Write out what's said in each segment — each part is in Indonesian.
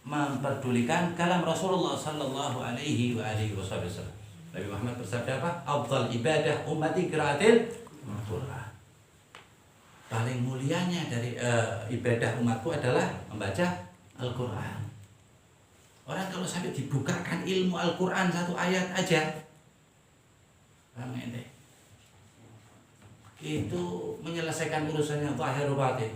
memperdulikan kalam Rasulullah sallallahu alaihi wasallam. Nabi Muhammad bersabda apa? Afdal ibadah ummati qiraatil Quran. Paling mulianya dari ibadah umatku adalah membaca Al-Quran. Orang kalau sampai dibukakan ilmu Al-Quran satu ayat aja, paham ente? Itu menyelesaikan urusannya zahir batin.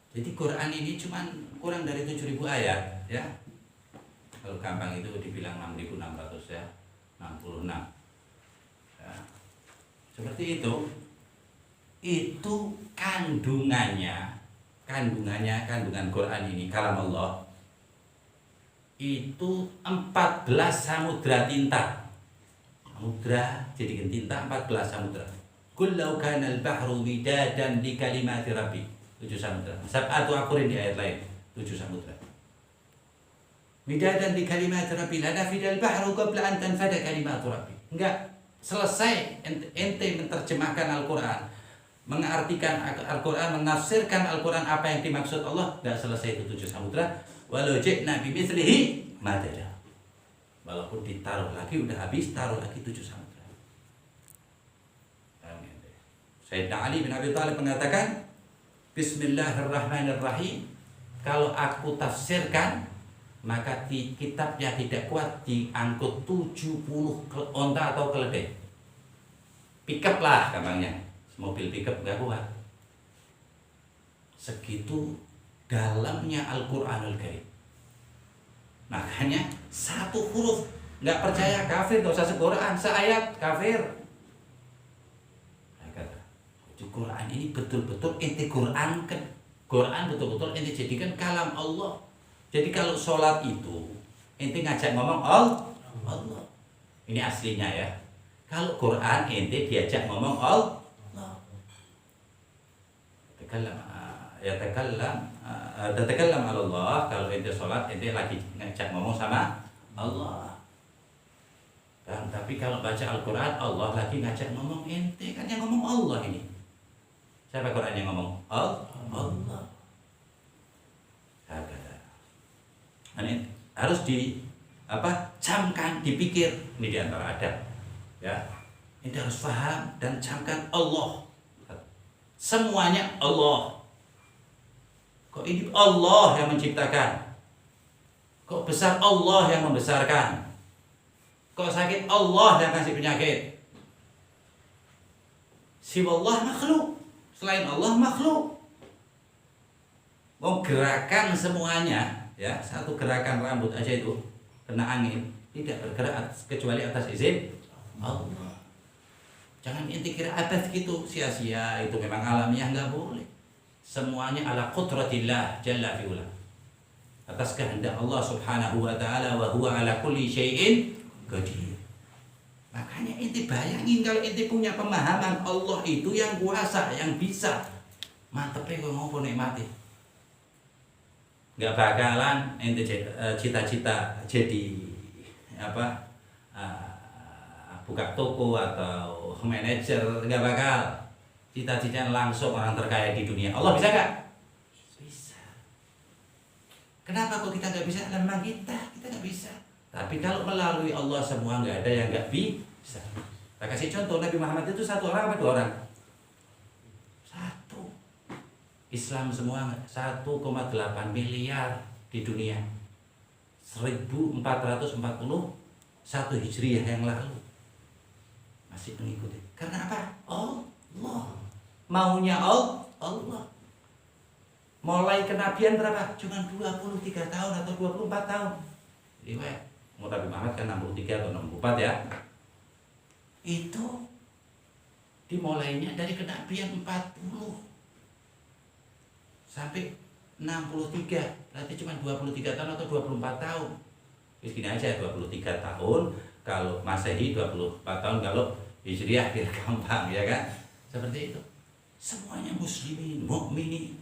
Jadi Quran ini cuma kurang dari 7.000 ayat, ya. Kalau gampang itu dibilang 6.600 ya, 66. Ya. Seperti itu. Itu kandungan Quran ini kalam Allah itu 14 samudra tinta. Samudra jadikan tinta 14 samudra. Qul law kana al-bahru midadan li kalimati rabbi. 7 samudra. Sab'atu aqurin di ayat lain, 7 samudra. Midadan li kalimati rabbi la nafidal bahru qabla an tanfada kalimatu rabbi. Enggak selesai ente menerjemahkan Al-Qur'an, mengartikan Al-Quran, menafsirkan Al-Quran apa yang dimaksud Allah, tidak selesai itu 7 samudra. Walau ji'na bimithlihi madada. Walaupun ditaruh lagi, udah habis, taruh lagi 7 samudra. Sayyidina Ali bin Abi Thalib mengatakan, Bismillahirrahmanirrahim. Kalau aku tafsirkan, maka di kitabnya tidak kuat diangkut 70 onta atau keledai. Pickup lah gampangnya. Mobil pickup gak kuat. Segitu dalamnya Al-Quranul Karim. Makanya satu huruf gak percaya kafir, gak usah se-Quran, seayat kafir. Di Quran ini betul-betul inti Quran kan. Quran betul-betul inti jadikan kalam Allah. Jadi kalau sholat itu inti ngajak ngomong Allah. Ini aslinya ya. Kalau Quran inti diajak ngomong Allah. Tatakallam ala Allah. Kalau ente sholat, ente lagi ngajak ngomong sama Allah. Dan tapi kalau baca Al-Quran, Allah lagi ngajak ngomong ente, kan yang ngomong Allah ini. Siapa Quran yang ngomong? Allah. Ini harus camkan, dipikir. Ini diantara adab. Ya, ente harus paham dan camkan Allah. Semuanya Allah. Kok ini Allah yang menciptakan? Kok besar Allah yang membesarkan? Kok sakit Allah yang kasih penyakit? Siwallah makhluk. Selain Allah makhluk. Mau gerakan semuanya, ya, satu gerakan rambut aja itu kena angin tidak bergerak kecuali atas izin Allah. Jangan inti kira atas gitu, sia-sia, itu memang alamiah, nggak boleh. Semuanya ala qudratillah jalla fi'ula. Atas kehendak Allah subhanahu wa ta'ala, wa huwa ala kulli syai'in qadir. Makanya inti bayangin kalau inti punya pemahaman Allah itu yang kuasa, yang bisa. Mantepnya kok mau nikmati. Nggak bakalan inti cita-cita jadi buka toko atau manajer, nggak bakal. Cita-cita langsung orang terkaya di dunia. Allah bisa nggak? Bisa. Kenapa kok kita nggak bisa? Memang kita nggak bisa. Tapi kalau melalui Allah semua nggak ada yang nggak bisa. Kita kasih contoh, Nabi Muhammad itu satu orang apa dua orang? Satu. Islam semua 1,8 miliar di dunia. 1441 Hijriah yang lalu. Masih mengikuti. Karena apa? Allah. Maunya Allah. Mulai kenabian berapa? Cuma 23 tahun atau 24 tahun. Riwayat. Nabi Muhammad kan 63 atau 64 ya. Itu dimulainya dari kenabian 40 sampai 63. Berarti cuma 23 tahun atau 24 tahun. Begini aja, 23 tahun. Kalau Masehi 24 tahun, kalau Hijriah biar gampang, ya kan? Seperti itu. Semuanya muslimin, mukminin.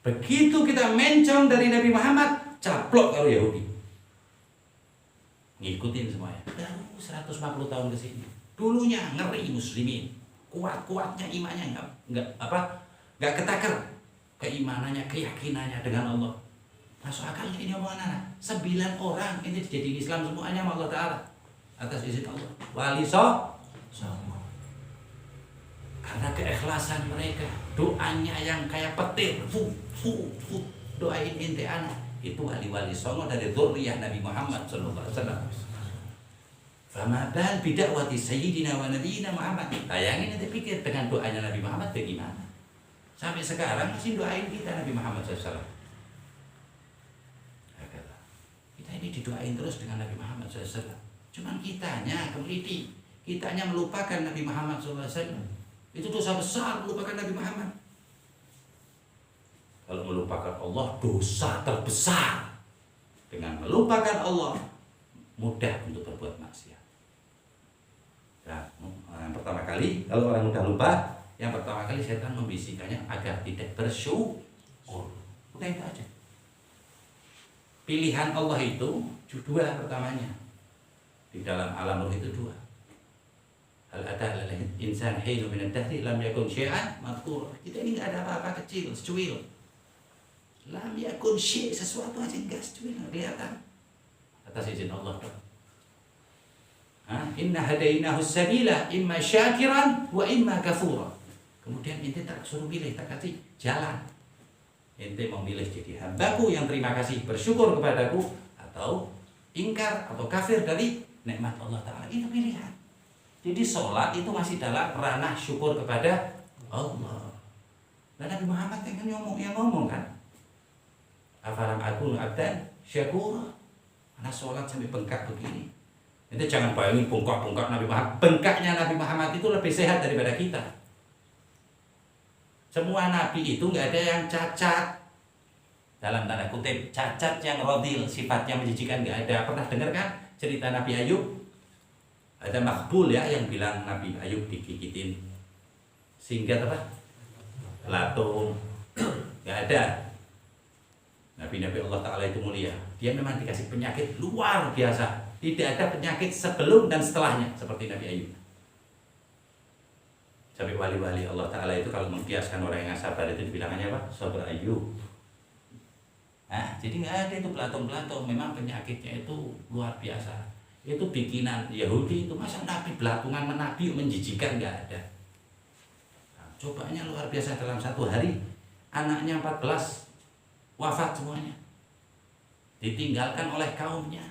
Begitu kita mencong dari Nabi Muhammad, caplok kalau Yahudi. Ngikutin semuanya. Baru 150 tahun ke sini. Dulunya ngeri muslimin. Kuat-kuatnya imannya enggak ketakar. Keimanannya, keyakinannya dengan Allah. Masuk akal ini omongan anak. 9 orang ini jadi Islam semuanya sama Allah Ta'ala atas izin Allah. Wali songo. Karena keikhlasan mereka, doanya yang kayak petir, doain ente anak. Itu wali-wali songo dari dzurriyyah Nabi Muhammad sallallahu alaihi wasallam. Fama bal bidakwati sayyidina wa nabiyina Muhammad. Bayangin nanti pikir dengan doanya Nabi Muhammad bagaimana? Sampai sekarang masih doain kita Nabi Muhammad SAW. Kita ini didoain terus dengan Nabi Muhammad SAW. Cuman kitanya kemeliti, kitanya melupakan Nabi Muhammad SAW. Itu dosa besar melupakan Nabi Muhammad. Kalau melupakan Allah dosa terbesar. Dengan melupakan Allah mudah untuk berbuat maksiat. Nah, yang pertama kali kalau orang mudah lupa, yang pertama kali setan membisikkannya agar tidak bersyukur. Udah itu aja. Pilihan Allah itu dua pertamanya. Di dalam alam ruh itu dua. Hal ada lil insan hinu min ad-dahri lam yakun syai'an madhkur. Kita ini enggak ada apa-apa kecil, secuil. Lam yakun syai' sesuatu aja enggak secuil, kelihatan. Atas izin Allah. Inna hadainahu sabila imma syakiran wa imma kafura. Kemudian ente tak suruh pilih, tak kasih jalan. Ente mau milih jadi hambaku yang terima kasih, bersyukur kepadaku, atau ingkar atau kafir dari nikmat Allah Ta'ala. Itu pilihan. Jadi sholat itu masih dalam ranah syukur kepada Allah. Dan Nabi Muhammad yang ngomong kan, afalam akunu abdan syakura. Karena sholat sampai bengkak begini. Itu jangan bayangin bengkak-bengkak Nabi Muhammad. Bengkaknya Nabi Muhammad itu lebih sehat daripada kita. Semua Nabi itu nggak ada yang cacat. Dalam tanda kutip, cacat yang rodil, sifatnya menjijikan nggak ada. Pernah dengar kan cerita Nabi Ayub? Ada Makbul ya yang bilang Nabi Ayub digigitin sehingga apa? Latung. Nggak ada. Nabi-Nabi Allah Ta'ala itu mulia. Dia memang dikasih penyakit luar biasa. Tidak ada penyakit sebelum dan setelahnya seperti Nabi Ayub. Sampai wali-wali Allah Ta'ala itu kalau membiaskan orang yang sabar itu dibilangannya apa? Sabar Ayub. Nah, jadi nggak ada itu belatung-belatung. Memang penyakitnya itu luar biasa. Itu bikinan Yahudi itu. Masa Nabi belatungan menabi menjijikan, nggak ada. Nah, cobanya luar biasa dalam satu hari. Anaknya 14 wafat semuanya. Ditinggalkan oleh kaumnya.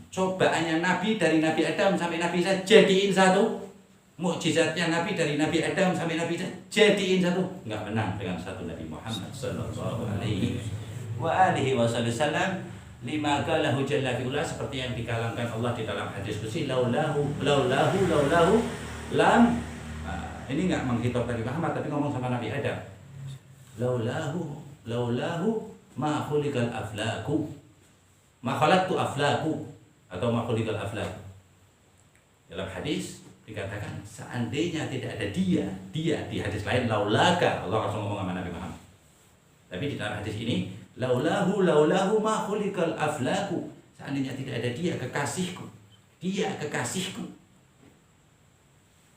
Cobaannya Nabi dari Nabi Adam sampai Nabi Isa jadiin satu. Mukjizatnya Nabi dari Nabi Adam sampai Nabi Isa jadiin satu. Enggak menang dengan satu Nabi Muhammad sallallahu alaihi wasallam. Lima qalahu jalla fi'ula, seperti yang dikalamkan Allah di dalam hadis qudsi, laulahu lam. Ini enggak menghitop Nabi Muhammad tapi ngomong sama Nabi Adam. Laulahu ma khuliqal aflaku. Ma khalaqtu aflaku. Atau makhlukal aflak. Dalam hadis dikatakan seandainya tidak ada dia di hadis lain laulaka, Allah langsung ngomong sama Nabi Muhammad. Tapi di dalam hadis ini laulahu ma khuliqal aflaku. Seandainya tidak ada dia kekasihku,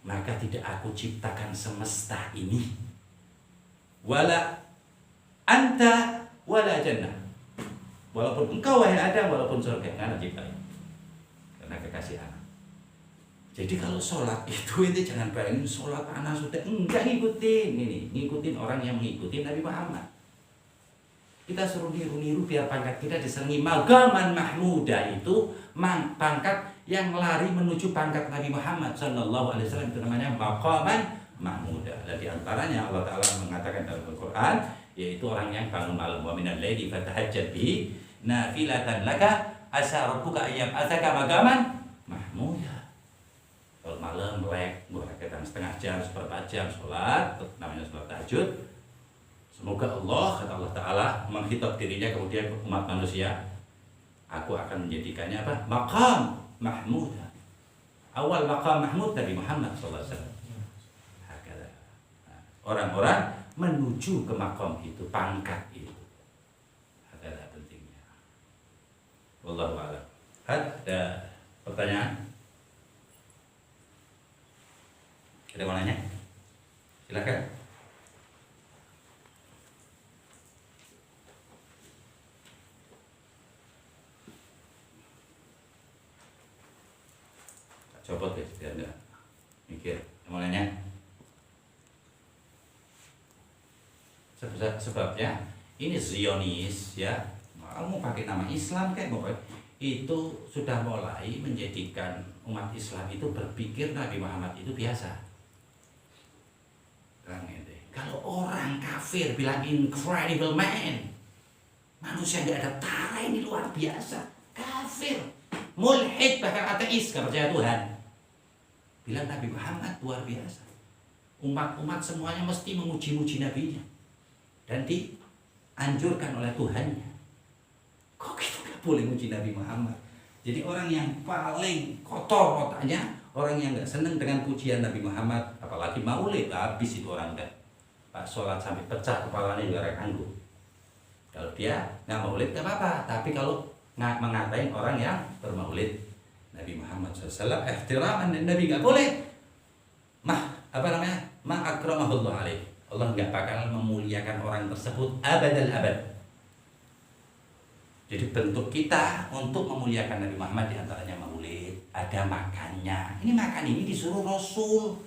maka tidak aku ciptakan semesta ini. Wala anta wala jannah. Walaupun engkau wahai Adam, walaupun surga, karena ciptain. Karena kekasih anak. Jadi kalau sholat itu jangan bayangin sholat anak sudah enggak ngikutin orang yang mengikuti Nabi Muhammad. Kita suruh niru-niru biar pangkat kita disenangi. Maqaman mahmuda itu pangkat yang lari menuju pangkat Nabi Muhammad sallallahu alaihi wasallam, itu namanya maqaman mahmuda. Dan di antaranya Allah Ta'ala mengatakan dalam Al-Quran, yaitu orang yang bangun malam, wa minal laili fatahajjat bihi nafilatan laka asa rabbuka ayyam ataka maqaman mahmuda. Kalau malam melek, kadang setengah jam, seperempat jam sholat, namanya sholat tahajud. Semoga Allah, kata Allah Ta'ala, menghitop dirinya kemudian umat manusia, aku akan menjadikannya apa? Maqam mahmuda. Awal maqam mahmud Nabi Muhammad SAW. Orang-orang menuju ke maqam itu, pangkat itu. Adalah pentingnya. Wallahu a'lam. Ada pertanyaan? Ada mau nanya? Silakan. Copot guys, biar enggak mikir. Mulanya sebabnya ini Zionis ya, mau pakai nama Islam kayak mau itu sudah mulai menjadikan umat Islam itu berpikir Nabi Muhammad itu biasa. Kalau orang kafir bilang incredible man, manusia nggak ada tara, ini luar biasa. Kafir, mulhid, bahkan ateis, nggak percaya Tuhan, bilang Nabi Muhammad luar biasa. Umat-umat semuanya mesti memuji-muji nabinya dan dianjurkan oleh Tuhannya. Kok kita nggak boleh muji Nabi Muhammad? Jadi orang yang paling kotor otaknya, orang yang nggak seneng dengan pujian Nabi Muhammad, apalagi maulid, habis itu orang udah Pak sholat sampai pecah kepalanya juga rekanggu. Kalau dia nggak maulid nggak apa-apa, tapi kalau nggak mengatain orang yang bermaulid Nabi Muhammad SAW, ihtiraman Nabi nggak boleh. Akramahullah alaih. Allah nggak bakal memuliakan orang tersebut abadal abad. Jadi bentuk kita untuk memuliakan Nabi Muhammad diantaranya maulid, ada makannya. Ini makan ini disuruh Rasul.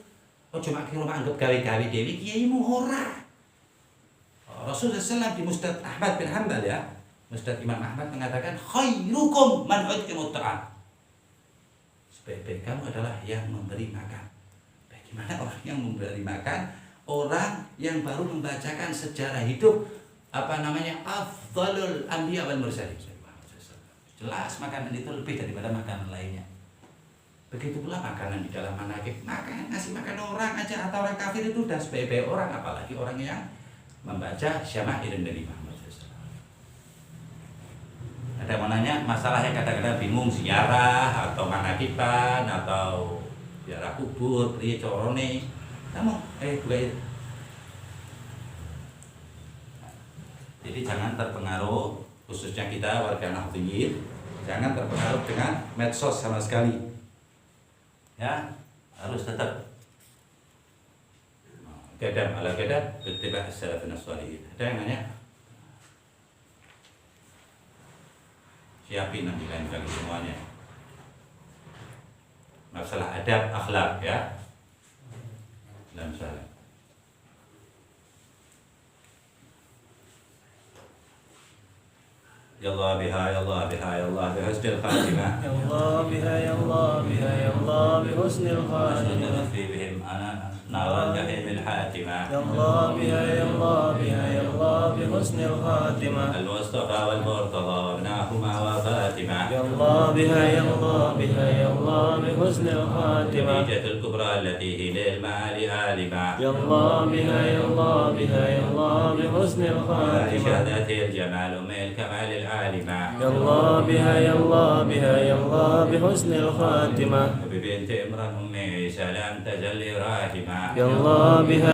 Oh cuma kira anggap gawe-gawe dewi kiai muhora. Rasul SAW di Musnad Ahmad bin Hanbal ya, Musnad Imam Ahmad mengatakan khairukum man ut'imut ta'am. Sebaik-baik kamu adalah yang memberi makan. Bagaimana orang yang memberi makan? Orang yang baru membacakan sejarah hidup afdhalul anbiya wal mursalin. Jelas makanan itu lebih daripada makanan lainnya. Begitu pula makanan di dalam manakib. Ngasih makan orang aja atau orang kafir itu udah sebaik-baik orang, apalagi orang yang membaca syama'il Nabi Muhammad SAW. Ada yang mau nanya masalahnya, kadang-kadang bingung ziarah atau manakiban atau ziarah kubur, priye corone. Kamu buka itu. Jadi jangan terpengaruh, khususnya kita warga Nahdliyin, jangan terpengaruh dengan medsos sama sekali. Ya, harus tetap gadam ala gadam bertiba as-salafin as-shalihin. Ada yang nanya? Siapin nanti lain kali semuanya. Masalah adab akhlak ya. Dan salah. Ya Allah biha ya Allah biha ya Allah bi husnil khatimah. Ya Allah biha ya Allah biha ya Allah bi husnil khatimah. Fi bihim ana naran jahimil hatimah. Ya Allah biha ya Allah biha ya Allah bi husnil khatimah. Al-Mustafa wal Murtada abnahuma wa Fatimah. Ya Allah biha ya Allah biha ya Allah bi husnil khatimah. Natijatul kubra allati hilal ma'ali alimah. Ya Allah biha ya Allah biha ya Allah bi husnil khatimah. Syahadatil jamal umil kamalil alimah. Ya Allah biha ya Allah biha ya Allah bi husnil khatimah. Bibinti imran ummi salam tajalli rahimah. Ya Allah biha